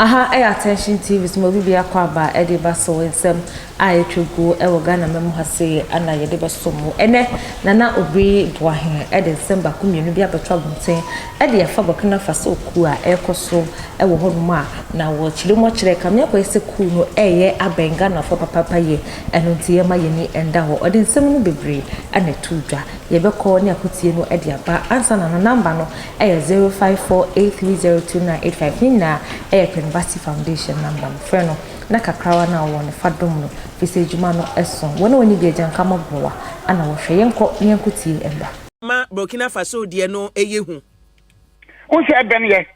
Aha, attention TV so bi akwaba e de ba so ensem a Tvgh e wo Ghana mem hase ana ye de ba so mo ene Nana Obiri Boahen e de ensem ba kumienu bi abetwa bonten e de yafa Burkina Faso ku a e koso e wo hono a na wo chire mo chire kam ye ko ese ku no e ye abenga na fo papa ye eno ntie ma ye ni enda ho o de ensem no bebre ana tudwa ye be ko ne akotie no e de aba ansa na no number no e 0548302985 ni na e University Foundation number freno na kakrawa na won fadom no fise juma no eson wona woni bi agyanka maboa ana wo hwe yenko tie emba ma Burkina Faso die no eyehu who said ben ye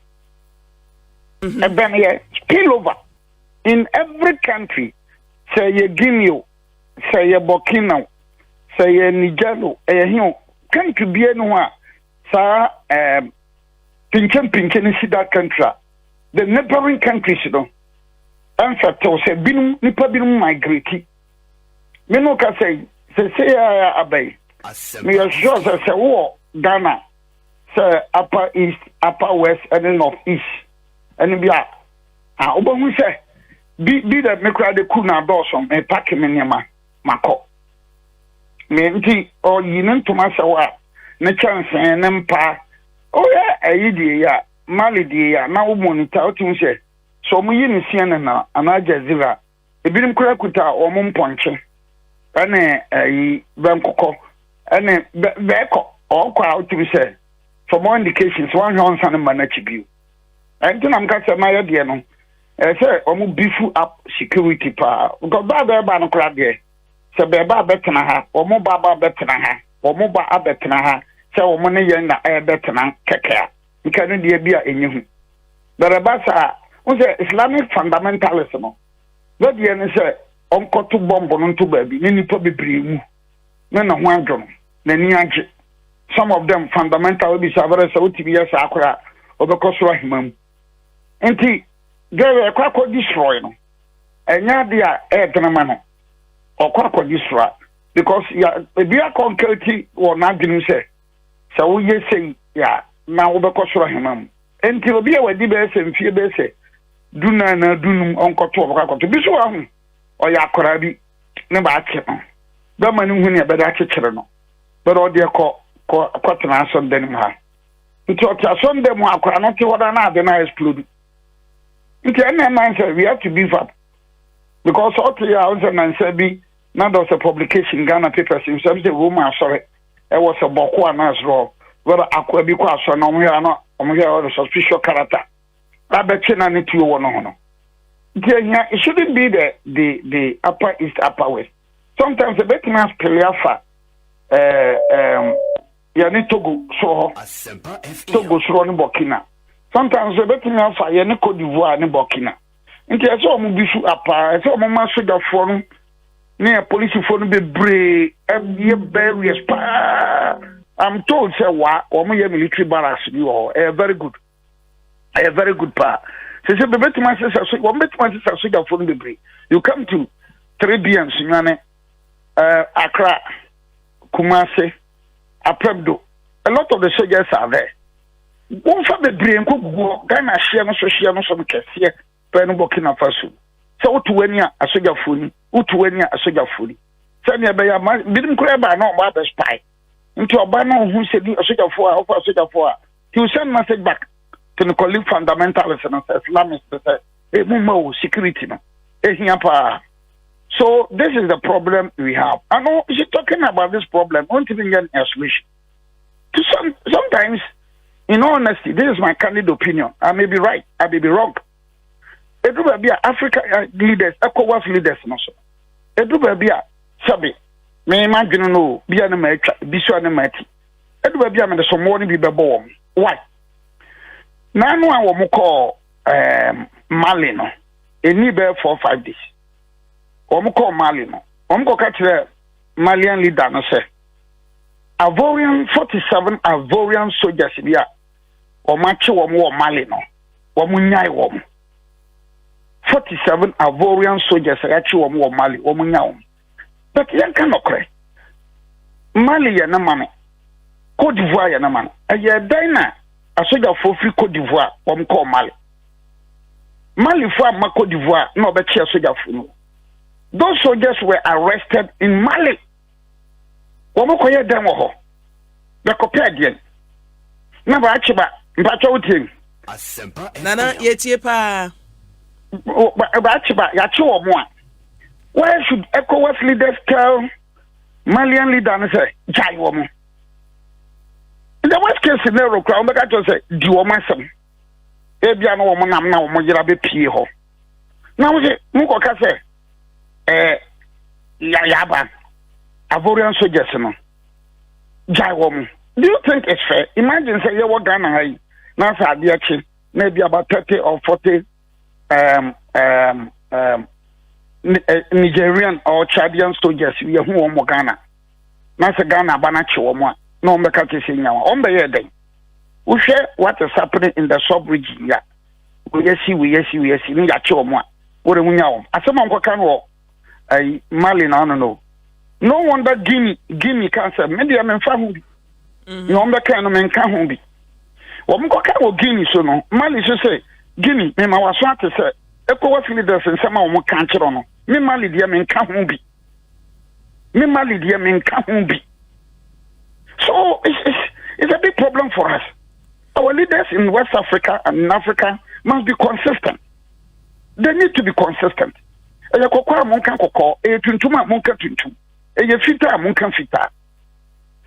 spill over in every country say ye Guinea say ye Burkina say ye Niger here country bi no a sa pinchen si that country the neighboring countries, you know, answer to say, nipa binum migrate. Me no ka say abay. Me sure say war Ghana, say upper east, upper west, and north east. And be obo say be the me cry the kuna dosom me pack me nyama mako. Me nti o yinin to masawa na chance en mpa. Oh yeah, ayidi ya. Mali dia na wo monitor otim hye so mo yi ne sian na ana jazira ebinim kura kuta o mo mponche ane yi bankoko ane beko o kwa otim hye for more indications one hansan man na chibiu enti am ka se mayo de no say o mo beefu up security pa because ba no kura de se be ba betena ha o mo ba betena ha o mo ba abetena ha se o mo ne yen na betena kekea because the idea in but abasa say Islamic fundamentalism no the end say onko to bomb no to baby ni nipa bebre mu na na ho adwo na ni age some of them fundamental be savere so tibi ya sakora obekoso ahimam enti gere kwakọ destroy no enya dia edema no okwakọ destroy because ya be a concrete or na dinu say so we say ya na wo bekosoro hemam enti obi a wadi be se mfie be se duna na dunum onkoto obakakoto bi so ahu o ya akora bi ne ba ache no be mani hu ne be da achekere no be do de ko tena so dem ha nti o ta so dem akora no ti woda na ade na explode nti na man say we have to beef up because all the years and say bi na do a publication Ghana papers in some say woman sorry it was a boko anasro whether akwa bi kwa so na omo suspicious character abeche na ne tuo no it shouldn't be the upper east upper west sometimes the best man play afa ya ni Togo so ni Burkina sometimes the best man afa ya ni Cote d'Ivoire ni Burkina nti eso omo bisu apa eso omo ma soja fo no ne police fo no be bre e barriers pa I'm told say omo ye military barracks bi o very good pa say bebetima say so omo betima say so ga phone bebre you come to 3 Sunyane Accra Kumasi Apemdo a lot of the soldiers are there won fa bebre enko gugu Ghana hye no so kese pe no Burkina Faso so otuwani a soja phone otuwani a soja phone say ne be ya bidim kura ba na o ba spy into Obama who said a soldier for he will send message back to the colleague fundamentalists and Islamists say security no so this is the problem we have. I know she's talking about this problem won't even get a solution to sometimes in all honesty this is my candid opinion. I may be right, I may be wrong. It will be Africa leaders, ECOWAS leaders it will be Sabi me imagine no bia na matwa biso na mati edu ba bia me de so mo ni bi bebo wom why na no a wo mo call Mali no eni be 4-5 days wo mo call Mali no wo mo ka kire Malian leader no say Ivorian 47 Ivorian soldiers bia wo machi wo mo Mali no wo mo nyai wo 47 Ivorian soldiers achi wo mo Mali wo mo nyai wo but yan cannot cry. Mali ya na mane. Cote d'Ivoire ya na mane. Aya dina a soja for free Cote d'Ivoire call Mali. Mali for Cote d'Ivoire, no better soldier for. Those soldiers were arrested in Mali. Womokoye demo. The copedian. Never achiba, Bachotin. Nana, yetie pa. Bachiba, Yacho more. Why should ECOWAS leaders tell Malian leaders say, Jai woman? In the worst case scenario, Crown Begato say, do you want some? Ebiano woman, I'm now Mojirabe Pio. Now, Muko say, Yaba, Avorian suggestion. Jai woman. Do you think it's fair? Imagine say you were Ghana, Nasa Diachi, maybe about 30 or 40 Nigerian or Chadian soldiers we are home Ghana. Nasa Ghana Banachi Oma, no Mekati Senior, on the year day. We share what is happening in the sub region. Yeah, we see, Yachoma. What do we know? As someone who can walk a Mali, no. No wonder Guinea cancer, maybe I'm in family. You understand, I'm in Kahumbi. What Mko Guinea, so no, Mali say, Guinea, me, I was trying to say, ECOWAS leaders and some of my country on me, Mali, dear, men Kahumbi. Me, Mali, dear, men Kahumbi. So it's a big problem for us. Our leaders in West Africa and in Africa must be consistent. They need to be consistent. Eya kokwa monka kokko, tuntuma monka tuntum. Eya fita monka fita.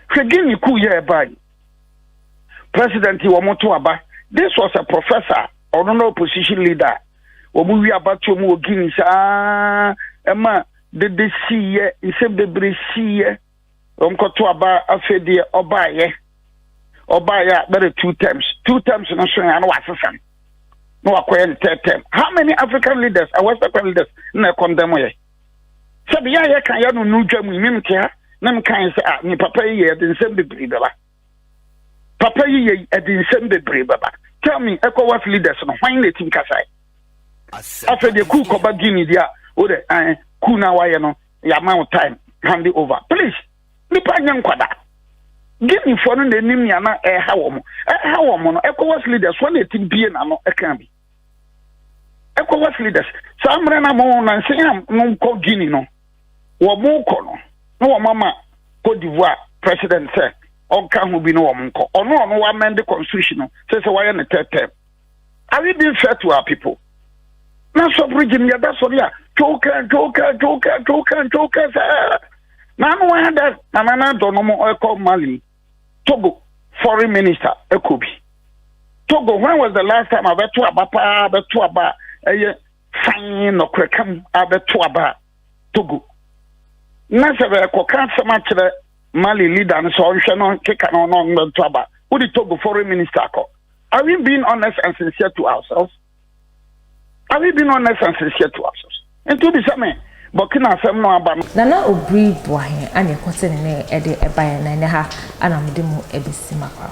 Hwegini ku ye bai. President Iwamoto Aba, this was a professor or no opposition leader. Omu wi abato mu ogini sa ema de siye, isem de bresiye. Omkoto Aba afede obaye. Obaya better 2 terms. 2 terms in Australia, no assassin. No acquire the 3rd term. How many African leaders, West African leaders, no condemn ye? So the ya can you no Germany, Mimkia, Nam can say, ni papa ye at the same degree, Papa ye at the same degree, tell me, ECOWAS leaders, no, why they think after the coup of Guinea, dia, or the Kuna Wayano, the amount of time, hand it over. Please, Nipa Yankwada. Guinea for the name yana how ECOWAS leaders when they think be no can be. ECOWAS leaders, some Renamon and say no call Guinea no. Wamoko no mama Cote d'Ivoire president say or can be no womanko or no amend the constitution says why in the 3rd term. Are we being fair to our people? Now sub region ya that's what ya joker. Now no one that Nana don't know Mali. Togo, foreign minister, Ekobi. Togo, when was the last time I bet to Aba, fine or crackam, Abba, Togo? Nasave, Kokan, Samatra, Mali leader, and so on, Shannon, Kekan, on Toba. Who the Togo foreign minister? Are we being honest and sincere to ourselves? Are we being honest and sincere to ourselves? And to be some Burkina Faso no aba Nana Obiri Boahen ane kote ne ede eba na ne ha ana mde mu ebisi makwa